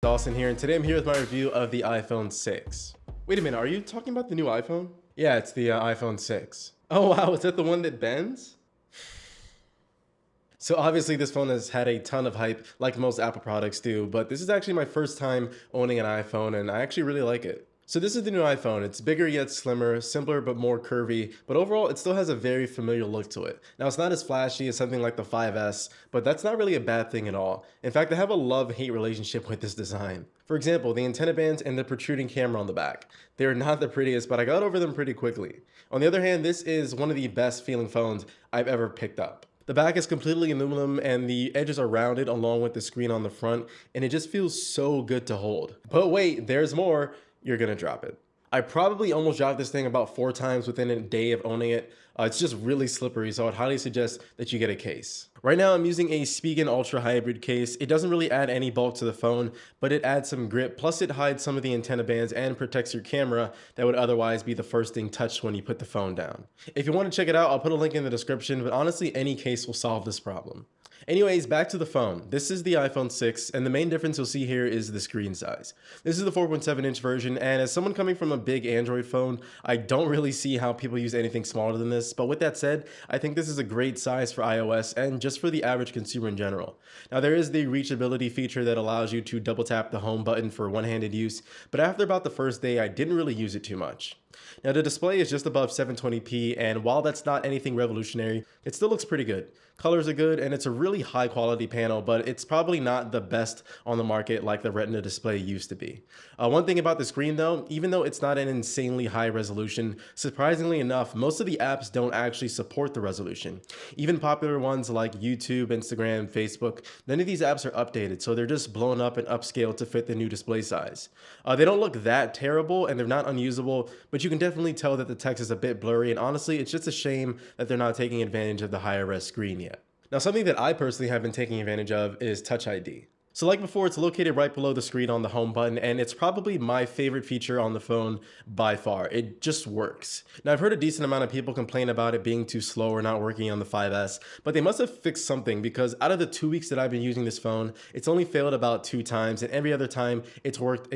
Dawson here, and today I'm here with my review of the iPhone 6. Wait a minute, are you talking about the new iPhone? Yeah, it's the iPhone 6. Oh wow, is that the one that bends? So obviously this phone has had a ton of hype like most Apple products do, but this is actually my first time owning an iPhone and I actually really like it. So this is the new iPhone. It's bigger yet slimmer, simpler but more curvy, but overall it still has a very familiar look to it. Now it's not as flashy as something like the 5S, but that's not really a bad thing at all. In fact, I have a love-hate relationship with this design. For example, the antenna bands and the protruding camera on the back. They're not the prettiest, but I got over them pretty quickly. On the other hand, this is one of the best feeling phones I've ever picked up. The back is completely aluminum and the edges are rounded along with the screen on the front, and it just feels so good to hold. But wait, there's more. You're gonna drop it. I probably almost dropped this thing about 4 times within a day of owning it. It's just really slippery, so I'd highly suggest that you get a case. Right now I'm using a Spigen Ultra Hybrid case. It doesn't really add any bulk to the phone, but it adds some grip, plus it hides some of the antenna bands and protects your camera that would otherwise be the first thing touched when you put the phone down. If you want to check it out, I'll put a link in the description, but honestly any case will solve this problem. Anyways, back to the phone. This is the iPhone 6, and the main difference you'll see here is the screen size. This is the 4.7-inch version, and as someone coming from a big Android phone, I don't really see how people use anything smaller than this, but with that said, I think this is a great size for iOS and just for the average consumer in general. Now, there is the reachability feature that allows you to double tap the home button for one-handed use, but after about the first day, I didn't really use it too much. Now the display is just above 720p, and while that's not anything revolutionary, it still looks pretty good. Colors are good and it's a really high quality panel, but it's probably not the best on the market like the Retina display used to be. One thing about the screen though, even though it's not an insanely high resolution, surprisingly enough, most of the apps don't actually support the resolution. Even popular ones like YouTube, Instagram, Facebook, none of these apps are updated, so they're just blown up and upscaled to fit the new display size. They don't look that terrible and they're not unusable, but you can definitely tell that the text is a bit blurry, and honestly, it's just a shame that they're not taking advantage of the higher res screen yet. Now, something that I personally have been taking advantage of is Touch ID. So like before, it's located right below the screen on the home button, and it's probably my favorite feature on the phone by far. It just works. Now, I've heard a decent amount of people complain about it being too slow or not working on the 5S, but they must have fixed something because out of the 2 weeks that I've been using this phone, it's only failed about 2 times, and every other time it's worked